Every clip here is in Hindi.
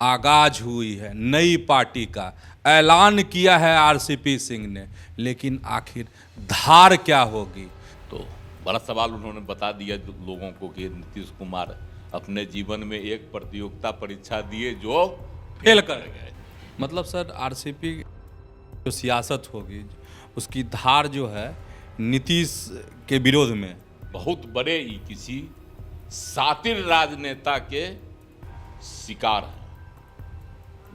आगाज हुई है नई पार्टी का। ऐलान किया है आरसीपी सिंह ने, लेकिन आखिर धार क्या होगी? तो बड़ा सवाल उन्होंने बता दिया लोगों को कि नीतीश कुमार अपने जीवन में एक प्रतियोगिता परीक्षा दिए जो फेल कर गए। मतलब सर आरसीपी जो सियासत होगी उसकी धार जो है नीतीश के विरोध में बहुत बड़े ही किसी सातिर राजनेता के शिकार हैं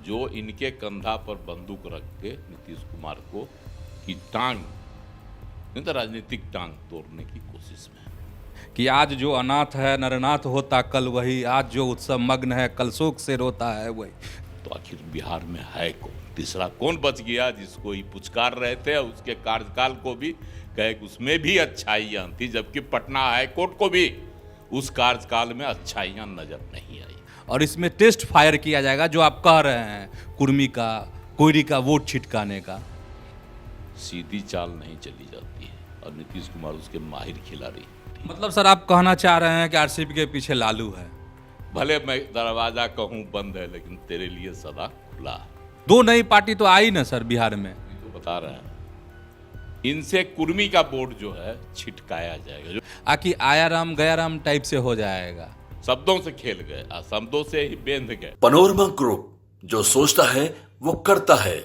जो इनके कंधा पर बंदूक रख के नीतीश कुमार को की टांग नहीं तो राजनीतिक टांग तोड़ने की कोशिश में कि आज जो अनाथ है नरनाथ होता कल वही, आज जो उत्सव मग्न है कल शोक से रोता है वही। तो आखिर बिहार में है कौन? तीसरा कौन बच गया जिसको ही पुचकार रहे थे? उसके कार्यकाल को भी कहे कि उसमें भी अच्छाइयाँ थी, जबकि पटना हाई कोर्ट को भी उस कार्यकाल में अच्छाइयाँ नजर नहीं आई। और इसमें टेस्ट फायर किया जाएगा जो आप कह रहे हैं, कुर्मी का कोयरी का वोट छिटकाने का। सीधी चाल नहीं चली जाती है और नीतीश कुमार उसके माहिर खिलाड़ी। मतलब सर आप कहना चाह रहे हैं कि आरसीपी के पीछे लालू है? भले मैं दरवाजा कहूँ बंद है, लेकिन तेरे लिए सदा खुला है। दो नई पार्टी तो आई ना सर बिहार में। तो बता रहे हैं इनसे कुर्मी का वोट जो है छिटकाया जाएगा, जो आकि आया राम गया राम टाइप से हो जाएगा। शब्दों से खेल गए, शब्दों से ही बेंध गए। पनोरमा ग्रुप, जो सोचता है वो करता है।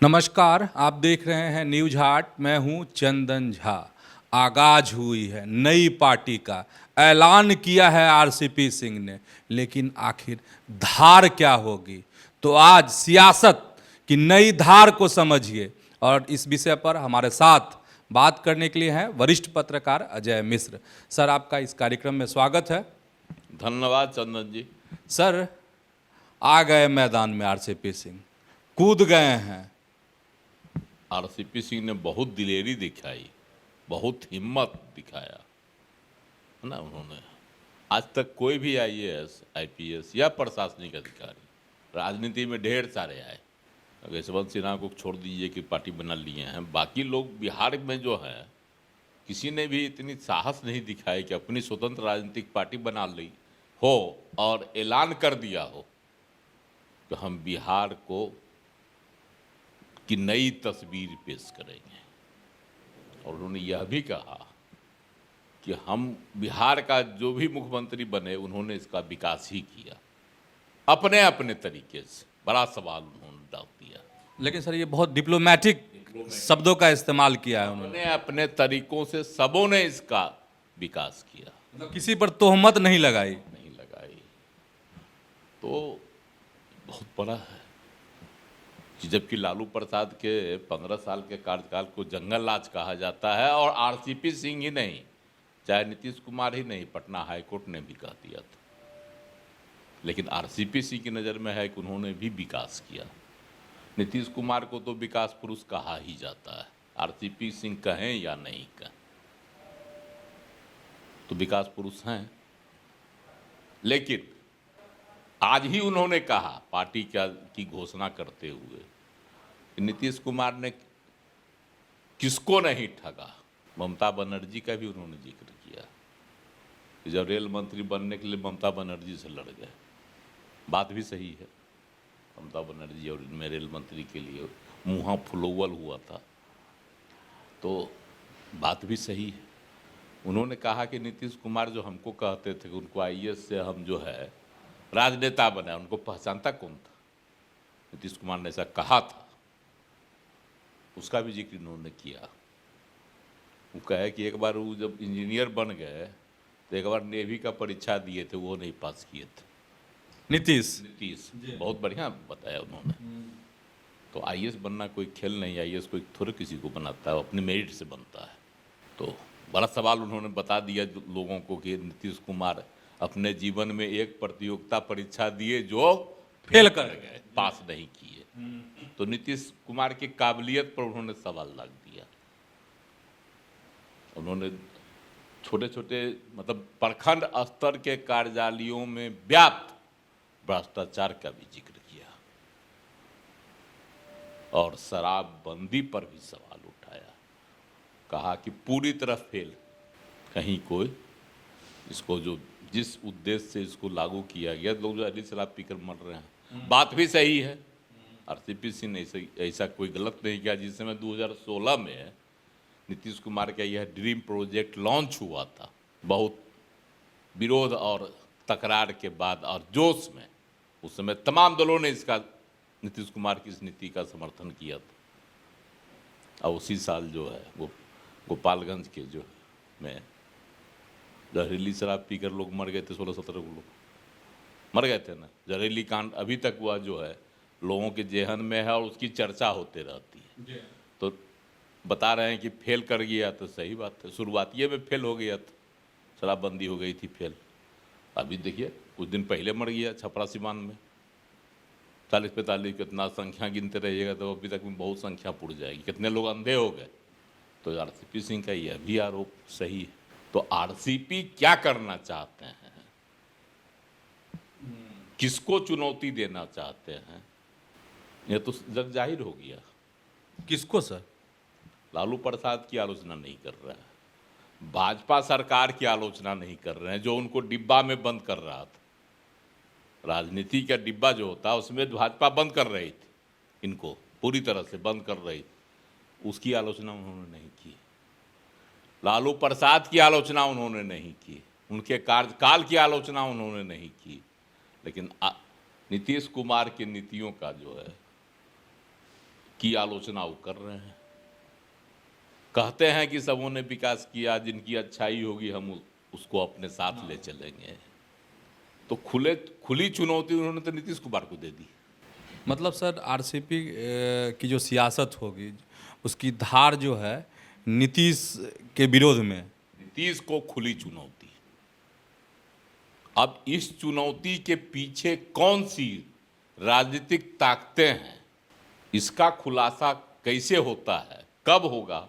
नमस्कार, आप देख रहे हैं न्यूज हाट। मैं हूं चंदन झा। आगाज हुई है नई पार्टी का। ऐलान किया है आरसीपी सिंह ने, लेकिन आखिर धार क्या होगी? तो आज सियासत की नई धार को समझिए, और इस विषय पर हमारे साथ बात करने के लिए हैं वरिष्ठ पत्रकार अजय मिश्र। सर आपका इस कार्यक्रम में स्वागत है। धन्यवाद चंदन जी। सर आ गए मैदान में आरसीपी सिंह, कूद गए हैं। आरसीपी सिंह ने बहुत दिलेरी दिखाई, बहुत हिम्मत दिखाया है ना। उन्होंने आज तक कोई भी आईएएस आईपीएस या प्रशासनिक अधिकारी राजनीति में ढेर सारे आए, यशवंत सिन्हा को छोड़ दीजिए कि पार्टी बना लिए हैं, बाकी लोग बिहार में जो है किसी ने भी इतनी साहस नहीं दिखाई कि अपनी स्वतंत्र राजनीतिक पार्टी बना ली हो और ऐलान कर दिया हो कि हम बिहार को की नई तस्वीर पेश करेंगे। और उन्होंने यह भी कहा कि हम बिहार का जो भी मुख्यमंत्री बने उन्होंने इसका विकास ही किया अपने अपने तरीके से। बड़ा सवाल उन्होंने डाल दिया। लेकिन सर ये बहुत डिप्लोमेटिक शब्दों का इस्तेमाल किया है उन्होंने। अपने अपने तरीकों से सबों ने इसका विकास किया, मतलब किसी पर तोहमत नहीं लगाई। तो बहुत बड़ा है कि जबकि लालू प्रसाद के 15 साल के कार्यकाल को जंगल राज कहा जाता है, और आरसीपी सिंह ही नहीं, चाहे नीतीश कुमार ही नहीं, पटना हाई कोर्ट ने भी कह दिया था। लेकिन आरसीपी सिंह की नज़र में है कि उन्होंने भी विकास किया। नीतीश कुमार को तो विकास पुरुष कहा ही जाता है, आरसीपी सिंह कहें या नहीं कहें तो विकास पुरुष हैं। लेकिन आज ही उन्होंने कहा पार्टी की घोषणा करते हुए कि नीतीश कुमार ने किसको नहीं ठगा। ममता बनर्जी का भी उन्होंने जिक्र किया कि जब रेल मंत्री बनने के लिए ममता बनर्जी से लड़ गए। बात भी सही है, ममता बनर्जी और इनमें रेल मंत्री के लिए मुँह फुलौल हुआ था, तो बात भी सही है। उन्होंने कहा कि नीतीश कुमार जो हमको कहते थे कि उनको आईएएस से हम जो है राजनेता बना, उनको पहचानता कौन था? नीतीश कुमार ने ऐसा कहा था, उसका भी जिक्र उन्होंने किया। वो कहे कि एक बार वो जब इंजीनियर बन गए तो एक बार नेवी का परीक्षा दिए थे, वो नहीं पास किए थे। नीतीश बहुत बढ़िया बताया उन्होंने। तो आईएएस बनना कोई खेल नहीं, आईएएस कोई थोड़े किसी को बनाता है, अपनी मेरिट से बनता है। तो बड़ा सवाल उन्होंने बता दिया लोगों को कि नीतीश कुमार अपने जीवन में एक प्रतियोगिता परीक्षा दिए जो फेल कर गए, पास नहीं किए। तो नीतीश कुमार की काबिलियत पर उन्होंने सवाल लग दिया। उन्होंने छोटे छोटे मतलब प्रखंड स्तर के कार्यालयों में व्याप्त भ्रष्टाचार का भी जिक्र किया और शराबबंदी पर भी सवाल उठाया। कहा कि पूरी तरह फेल, कहीं कोई इसको जो जिस उद्देश्य से इसको लागू किया गया, लोग जो जहरीली शराब पीकर मर रहे हैं, बात भी सही है। आरसीपी सिंह ने ऐसा कोई गलत नहीं किया। जिस समय 2016 में नीतीश कुमार का यह ड्रीम प्रोजेक्ट लॉन्च हुआ था, बहुत विरोध और तकरार के बाद और जोश में, उस समय तमाम दलों ने इसका, नीतीश कुमार की इस नीति का समर्थन किया था। और उसी साल जो है वो गोपालगंज के जो में जहरीली शराब पीकर लोग मर गए थे, 16-17 लोग मर गए थे ना। जहरीली कांड अभी तक वह जो है लोगों के जेहन में है और उसकी चर्चा होते रहती है। तो बता रहे हैं कि फेल कर गया, तो सही बात है, शुरुआतिये में फेल हो गया था, शराबबंदी हो गई थी फेल। अभी देखिए कुछ दिन पहले मर गया छपरा सिवान में 40-45, कितना संख्या गिनते रहिएगा तो अभी तक में बहुत संख्या पुड़ जाएगी। कितने लोग अंधे हो गए। तो आरसीपी सिंह का यह भी आरोप सही है। तो आरसीपी क्या करना चाहते हैं, किसको चुनौती देना चाहते हैं, यह तो जग जाहिर हो गया। किसको सर? लालू प्रसाद की आलोचना नहीं कर रहा है, भाजपा सरकार की आलोचना नहीं कर रहे हैं, जो उनको डिब्बा में बंद कर रहा था। राजनीति का डिब्बा जो होता है उसमें भाजपा बंद कर रही थी, इनको पूरी तरह से बंद कर रही थी, उसकी आलोचना उन्होंने नहीं की। लालू प्रसाद की आलोचना उन्होंने नहीं की, उनके कार्यकाल की आलोचना उन्होंने नहीं की, लेकिन नीतीश कुमार की नीतियों का जो है की आलोचना वो कर रहे हैं। कहते हैं कि सबों ने विकास किया, जिनकी अच्छाई होगी हम उसको अपने साथ ले चलेंगे। तो खुली चुनौती उन्होंने तो नीतीश कुमार को दे दी। मतलब सर आरसीपी की जो सियासत होगी उसकी धार जो है नीतीश के विरोध में, नीतीश को खुली चुनौती। अब इस चुनौती के पीछे कौन सी राजनीतिक ताकतें हैं, इसका खुलासा कैसे होता है, कब होगा,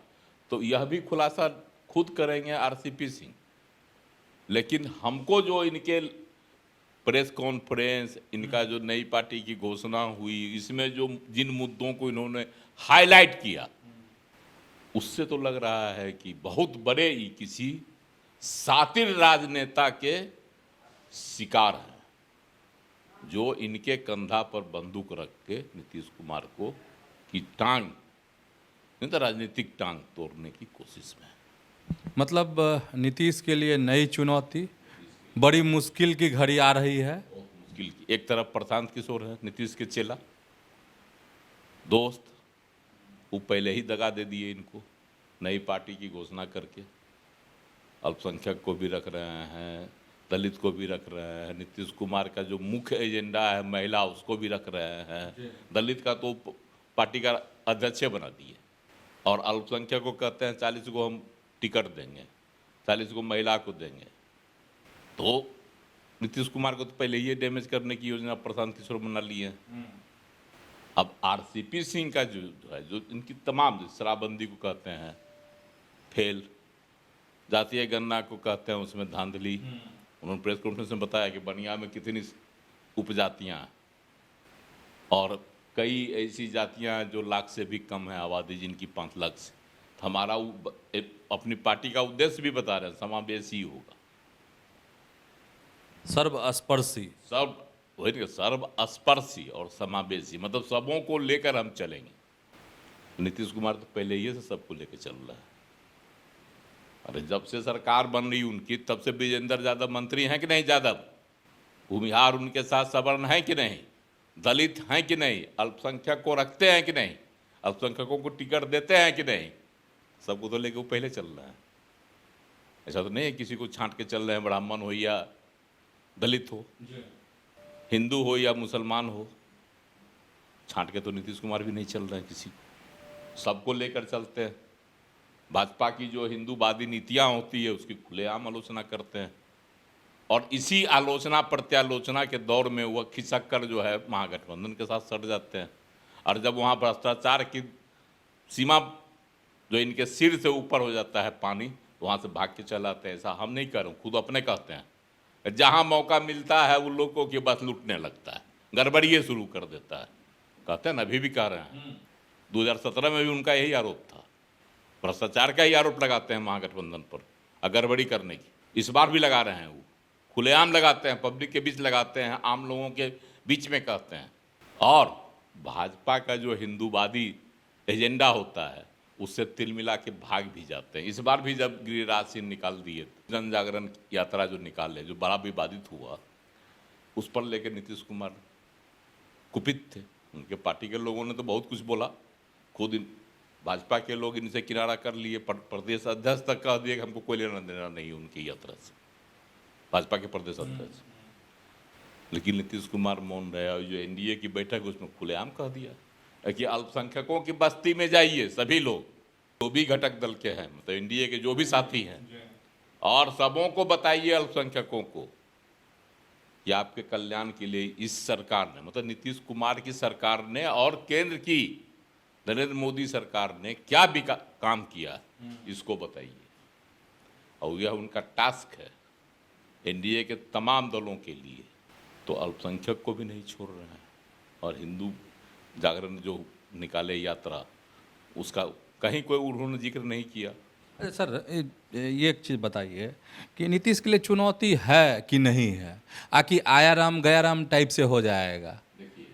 तो यह भी खुलासा खुद करेंगे आरसीपी सिंह। लेकिन हमको जो इनके प्रेस कॉन्फ्रेंस, इनका जो नई पार्टी की घोषणा हुई, इसमें जो जिन मुद्दों को इन्होंने हाईलाइट किया, उससे तो लग रहा है कि बहुत बड़े ही किसी सातिर राजनेता के शिकार हैं, जो इनके कंधा पर बंदूक रख के नीतीश कुमार को की टांग, नहीं तो राजनीतिक टांग तोड़ने की कोशिश में। मतलब नीतीश के लिए नई चुनौती, बड़ी मुश्किल की घड़ी आ रही है। बहुत मुश्किल की। एक तरफ प्रशांत किशोर है, नीतीश के चेला दोस्त, वो पहले ही दगा दे दिए इनको नई पार्टी की घोषणा करके। अल्पसंख्यक को भी रख रहे हैं, दलित को भी रख रहे हैं, नीतीश कुमार का जो मुख्य एजेंडा है महिला, उसको भी रख रहे हैं। दलित का तो पार्टी का अध्यक्ष बना दिए, और अल्पसंख्यक को कहते हैं 40 को हम टिकट देंगे, 40 को महिला को देंगे। तो नीतीश कुमार को तो पहले ही डैमेज करने की योजना प्रशांत किशोर बना ली है। अब आरसीपी सिंह का जो है, जो इनकी तमाम शराबबंदी को कहते हैं फेल, जातीय गणना को कहते हैं उसमें धांधली। उन्होंने प्रेस कॉन्फ्रेंस में बताया कि बनिया में कितनी उपजातियाँ हैं और कई ऐसी जातियाँ जो लाख से भी कम है आबादी, जिनकी 5 लाख से। तो हमारा अपनी पार्टी का उद्देश्य भी बता रहे हैं, समावेशी होगा, सर्वस्पर्शी। सब वही ना, सर्वस्पर्शी और समावेशी, मतलब सबों को लेकर हम चलेंगे। नीतीश कुमार तो पहले ही से सबको लेकर चल रहा है। अरे जब से सरकार बन रही उनकी, तब से विजेंद्र यादव मंत्री हैं कि नहीं यादव, भूमिहार उनके साथ सवर्ण हैं कि नहीं, दलित हैं कि नहीं, अल्पसंख्यक को रखते हैं कि नहीं, अल्पसंख्यकों को टिकट देते हैं कि नहीं, सबको तो लेके वो पहले चल रहा है। ऐसा तो नहीं है किसी को छांट के चल रहे हैं, ब्राह्मण हो या दलित हो, हिंदू हो या मुसलमान हो, छांट के तो नीतीश कुमार भी नहीं चल रहे हैं किसी को, सबको लेकर चलते हैं। भाजपा की जो हिंदूवादी नीतियां होती है उसकी खुलेआम आलोचना करते हैं, और इसी आलोचना प्रत्यालोचना के दौर में वह खिसक कर जो है महागठबंधन के साथ सट जाते हैं। और जब वहाँ भ्रष्टाचार की सीमा जो इनके सिर से ऊपर हो जाता है पानी, तो वहाँ से भाग के चले आते हैं। ऐसा हम नहीं कर रहे हैं, खुद अपने कहते हैं। जहाँ मौका मिलता है उन लोगों की बस लूटने लगता है, गड़बड़िए शुरू कर देता है। कहते हैं ना, अभी भी कह रहे हैं, 2017 में भी उनका यही आरोप था, भ्रष्टाचार का ही आरोप लगाते हैं महागठबंधन पर, गड़बड़ी करने की। इस बार भी लगा रहे हैं वो, खुलेआम लगाते हैं, पब्लिक के बीच लगाते हैं, आम लोगों के बीच में कहते हैं। और भाजपा का जो हिंदूवादी एजेंडा होता है उससे तिल मिला के भाग भी जाते हैं। इस बार भी जब गिरिराज सिंह निकाल दिए, जन जागरण यात्रा जो निकाले, जो बड़ा विवादित हुआ, उस पर लेकर नीतीश कुमार कुपित थे। उनके पार्टी के लोगों ने तो बहुत कुछ बोला, खुद भाजपा के लोग इनसे किनारा कर लिए, प्रदेश अध्यक्ष तक कह दिए कि हमको कोई लेना देना नहीं उनकी यात्रा से, भाजपा के प्रदेश अध्यक्ष। लेकिन नीतीश कुमार मौन रहे और जो एनडीए की बैठक उसमें खुलेआम कह दिया कि अल्पसंख्यकों की बस्ती में जाइए सभी लोग, जो भी घटक दल के हैं, मतलब एनडीए के जो भी साथी हैं, और सबों को बताइए अल्पसंख्यकों को कि आपके कल्याण के लिए इस सरकार ने, मतलब नीतीश कुमार की सरकार ने और केंद्र की नरेंद्र मोदी सरकार ने क्या भी काम किया, इसको बताइए। और यह उनका टास्क है एनडीए के तमाम दलों के लिए। तो अल्पसंख्यक को भी नहीं छोड़ रहे हैं। और हिंदू जागरण जो निकाले यात्रा, उसका कहीं कोई उन्होंने जिक्र नहीं किया। अरे सर, ये एक चीज़ बताइए कि नीतीश के लिए चुनौती है कि नहीं है, आकि आया राम गया राम टाइप से हो जाएगा? देखिए,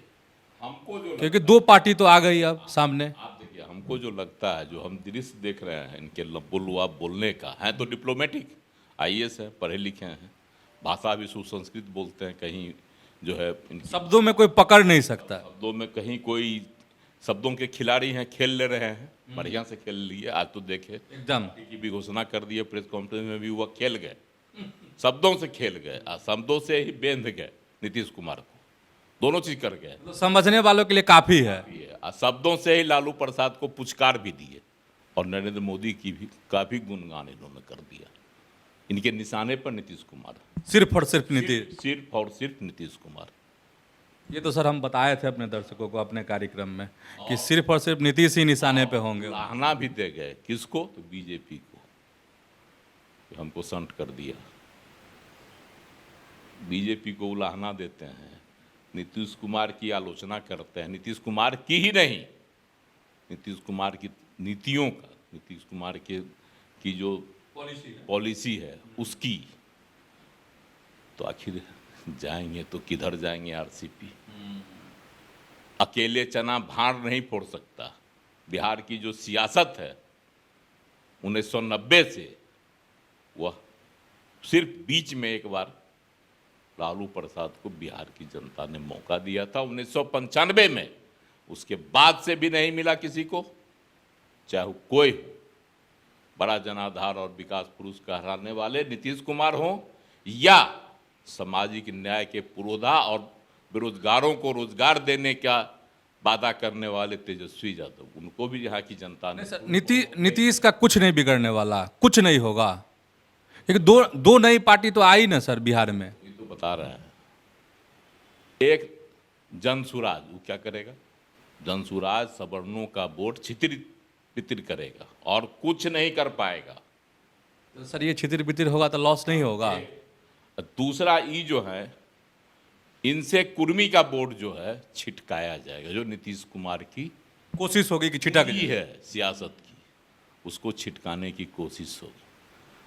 हमको जो क्योंकि दो पार्टी तो आ गई अब सामने। आप देखिए, हमको जो लगता है, जो हम दृश्य देख रहे हैं इनके लबोलुआब बोलने का, है तो डिप्लोमेटिक, आईएएस है, पढ़े लिखे हैं, भाषा भी सुसंस्कृत बोलते हैं, कहीं जो है शब्दों में कोई पकड़ नहीं सकता। शब्दों में कहीं कोई शब्दों के खिलाड़ी हैं, खेल ले रहे हैं, बढ़िया से खेल लिए। आज तो देखे एकदम की भी घोषणा कर दी है, प्रेस कॉन्फ्रेंस में भी हुआ, खेल गए, शब्दों से खेल गए, शब्दों से ही बेंध गए नीतीश कुमार को, दोनों चीज कर गए। तो समझने वालों के लिए काफ़ी है। शब्दों से ही लालू प्रसाद को पुचकार भी दिए और नरेंद्र मोदी की भी काफी गुणगान इन्होंने कर दिया। इनके निशाने पर नीतीश कुमार, सिर्फ और सिर्फ नीतीश। सिर्फ और सिर्फ नीतीश कुमार। ये तो सर हम बताए थे अपने दर्शकों को अपने कार्यक्रम में कि सिर्फ और सिर्फ नीतीश ही निशाने पे होंगे। सराहना भी दे गए, किसको? तो बीजेपी को, कि हमको संट कर दिया। बीजेपी को उलाहना देते हैं, नीतीश कुमार की आलोचना करते हैं, नीतीश कुमार की ही नहीं, नीतीश कुमार की नीतियों का, नीतीश कुमार की जो पॉलिसी है उसकी। तो आखिर जाएंगे तो किधर जाएंगे? आरसीपी अकेले चना भाड़ नहीं फोड़ सकता। बिहार की जो सियासत है 1990 से, वह सिर्फ बीच में एक बार लालू प्रसाद को बिहार की जनता ने मौका दिया था 1995 में, उसके बाद से भी नहीं मिला किसी को, चाहे कोई हो। बड़ा जनाधार और विकास पुरुष कहलाने वाले नीतीश कुमार हों या सामाजिक न्याय के पुरोधा और बेरोजगारों को रोजगार देने का वादा करने वाले तेजस्वी यादव, उनको भी यहाँ की जनता ने। नीतीश का कुछ नहीं बिगड़ने वाला, कुछ नहीं होगा, क्योंकि दो नई पार्टी तो आई ना सर बिहार में। ये तो बता रहे हैं। एक जनसुराज, वो क्या करेगा? जनसुराज सवर्णों का वोट छितिर बितिर करेगा और कुछ नहीं कर पाएगा। तो सर ये छितिर बितिर होगा तो लॉस नहीं होगा? दूसरा ई जो है, इनसे कुर्मी का वोट जो है छिटकाया जाएगा, जो नीतीश कुमार की कोशिश होगी कि छिटक की है सियासत की, उसको छिटकाने की कोशिश होगी।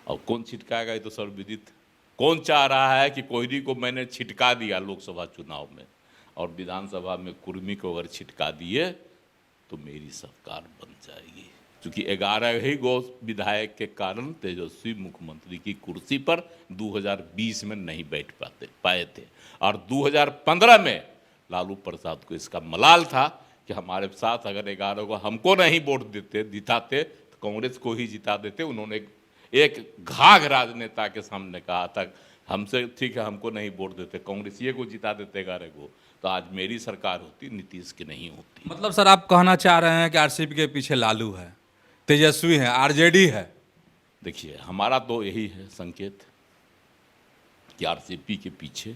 और कौन छिटकाएगा? ये तो सर्वविदित। कौन चाह रहा है कि कोहली को मैंने छिटका दिया लोकसभा चुनाव में और विधानसभा में कुर्मी को अगर छिटका दिए तो मेरी सरकार बन जाएगी। क्योंकि 11 ही गो विधायक के कारण तेजस्वी मुख्यमंत्री की कुर्सी पर 2020 में नहीं बैठ पाए थे और 2015 में लालू प्रसाद को इसका मलाल था कि हमारे साथ अगर 11 को हमको नहीं वोट देते जिताते तो कांग्रेस को ही जिता देते। उन्होंने एक घाघ राजनेता के सामने कहा था, हमसे ठीक है हमको नहीं वोट देते, कांग्रेसिये को जिता देते 11 को, तो आज मेरी सरकार होती, नीतीश की नहीं होती। मतलब सर आप कहना चाह रहे हैं कि आरसीपी के पीछे लालू है, तेजस्वी है, आरजेडी है? देखिए, हमारा तो यही है संकेत कि आरसीपी के पीछे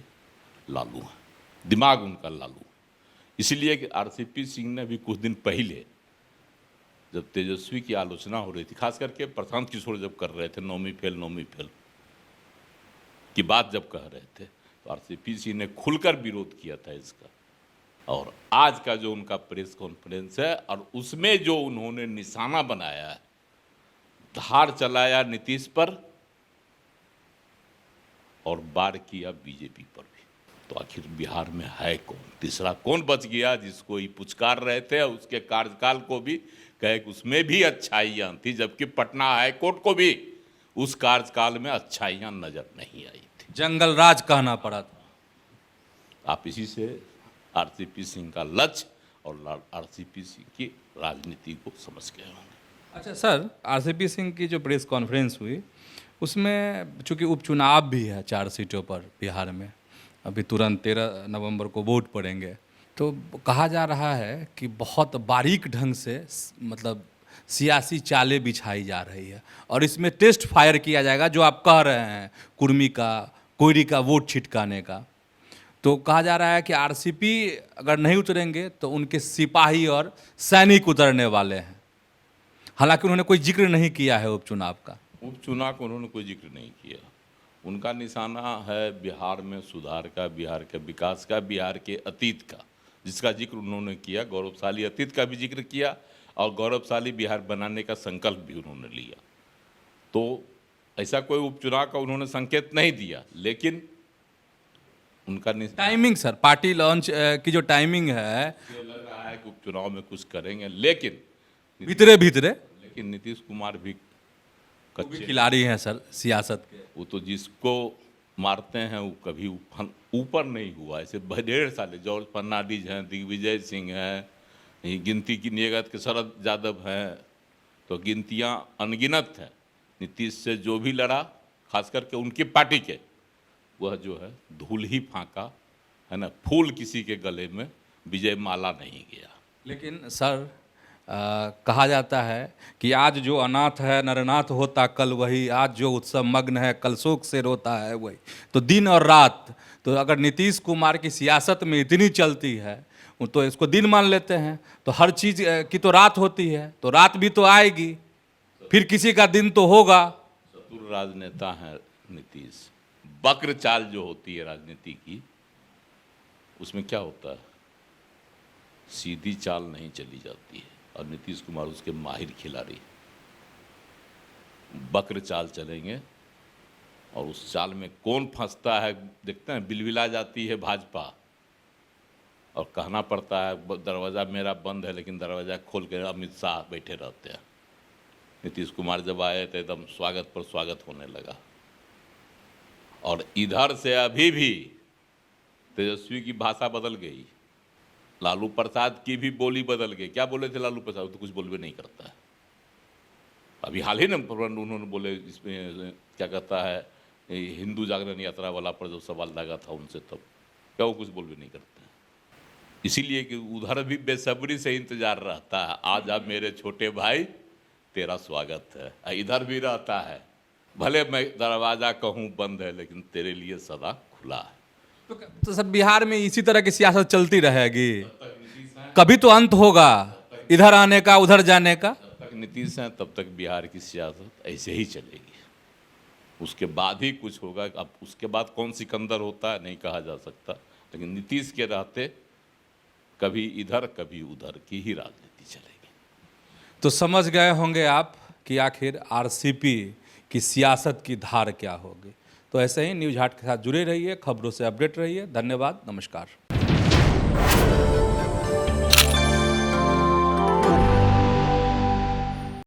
लालू है, दिमाग उनका लालू। इसलिए कि आरसीपी सिंह ने भी कुछ दिन पहले जब तेजस्वी की आलोचना हो रही थी, खास करके प्रशांत किशोर जब कर रहे थे नौवीं फेल की बात जब कह रहे थे, तो आरसीपी सिंह ने खुलकर विरोध किया था इसका। और आज का जो उनका प्रेस कॉन्फ्रेंस है और उसमें जो उन्होंने निशाना बनाया है, धार चलाया नीतीश पर और वार किया बीजेपी पर भी। तो आखिर बिहार में है कौन, तीसरा कौन बच गया जिसको ये पुचकार रहे थे? उसके कार्यकाल को भी कहे कि उसमें भी अच्छाइयाँ थी, जबकि पटना हाई कोर्ट को भी उस कार्यकाल में अच्छाइयाँ नजर नहीं आई थी। जंगल राज कहना पड़ा था। आप इसी से आरसीपी सिंह का लक्ष्य और आरसीपी सिंह की राजनीति को समझ गए होंगे। अच्छा सर, आरसीपी सिंह की जो प्रेस कॉन्फ्रेंस हुई उसमें चूंकि उपचुनाव भी है 4 सीटों पर बिहार में, अभी तुरंत 13 नवंबर को वोट पड़ेंगे, तो कहा जा रहा है कि बहुत बारीक ढंग से मतलब सियासी चालें बिछाई जा रही है और इसमें टेस्ट फायर किया जाएगा, जो आप कह रहे हैं कुर्मी का कोयरी का वोट छिटकाने का। तो कहा जा रहा है कि आरसीपी अगर नहीं उतरेंगे तो उनके सिपाही और सैनिक उतरने वाले हैं। हालांकि उन्होंने कोई जिक्र नहीं किया है उपचुनाव का। उपचुनाव का उन्होंने कोई जिक्र नहीं किया। उनका निशाना है बिहार में सुधार का, बिहार के विकास का, बिहार के अतीत का, जिसका जिक्र उन्होंने किया। गौरवशाली अतीत का भी जिक्र किया और गौरवशाली बिहार बनाने का संकल्प भी उन्होंने लिया। तो ऐसा कोई उपचुनाव का उन्होंने संकेत नहीं दिया, लेकिन उनका टाइमिंग सर, पार्टी लॉन्च की जो टाइमिंग है, लग रहा है कि उपचुनाव में कुछ करेंगे, लेकिन भीतरे नीतीश कुमार भी कच्चे खिलाड़ी हैं सर सियासत के। वो तो जिसको मारते हैं वो कभी ऊपर नहीं हुआ। ऐसे ढेर सारे जॉर्ज फर्नांडिस हैं, दिग्विजय सिंह हैं, गिनती की नियत के शरद यादव हैं, तो गिनतियां अनगिनत हैं। नीतीश से जो भी लड़ा, खास करके उनकी पार्टी के, वह जो है धूल ही फांका है ना, फूल किसी के गले में विजय माला नहीं गया। लेकिन सर कहा जाता है कि आज जो अनाथ है नरनाथ होता कल वही, आज जो उत्सव मग्न है कल शोक से रोता है वही। तो दिन और रात, तो अगर नीतीश कुमार की सियासत में इतनी चलती है तो इसको दिन मान लेते हैं, तो हर चीज़ की तो रात होती है, तो रात भी तो आएगी, फिर किसी का दिन तो होगा। चतुर राजनेता है नीतीश। वक्र चाल जो होती है राजनीति की, उसमें क्या होता है, सीधी चाल नहीं चली जाती है, और नीतीश कुमार उसके माहिर खिलाड़ी। वक्र चाल चलेंगे और उस चाल में कौन फंसता है देखते हैं। बिलबिला जाती है भाजपा और कहना पड़ता है दरवाज़ा मेरा बंद है, लेकिन दरवाज़ा खोल के अमित शाह बैठे रहते हैं। नीतीश कुमार जब आए तो एकदम स्वागत पर स्वागत होने लगा। और इधर से अभी भी तेजस्वी की भाषा बदल गई, लालू प्रसाद की भी बोली बदल गई। क्या बोले थे लालू प्रसाद? तो कुछ बोलबे नहीं करता है। अभी हाल ही में उन्होंने बोले, इसमें क्या कहता है, हिंदू जागरण यात्रा वाला पर जो सवाल लगा था उनसे, तब क्या वो कुछ बोलबे नहीं करते हैं। इसीलिए कि उधर भी बेसब्री से इंतजार रहता है, आज अब मेरे छोटे भाई तेरा स्वागत है। इधर भी रहता है, भले मैं दरवाज़ा कहूँ बंद है, लेकिन तेरे लिए सदा खुला है। तो सब बिहार में इसी तरह की सियासत चलती रहेगी, कभी तो अंत होगा इधर आने का उधर जाने का। जब तक नीतीश हैं तब तक बिहार की सियासत ऐसे ही चलेगी। उसके बाद ही कुछ होगा। अब उसके बाद कौन सिकंदर होता है नहीं कहा जा सकता, लेकिन नीतीश के रहते कभी इधर कभी उधर की ही राजनीति चलेगी। तो समझ गए होंगे आप कि आखिर आरसीपी की सियासत की धार क्या होगी। तो ऐसे ही न्यूज़ हाट के साथ जुड़े रहिए, खबरों से अपडेट रहिए। धन्यवाद, नमस्कार।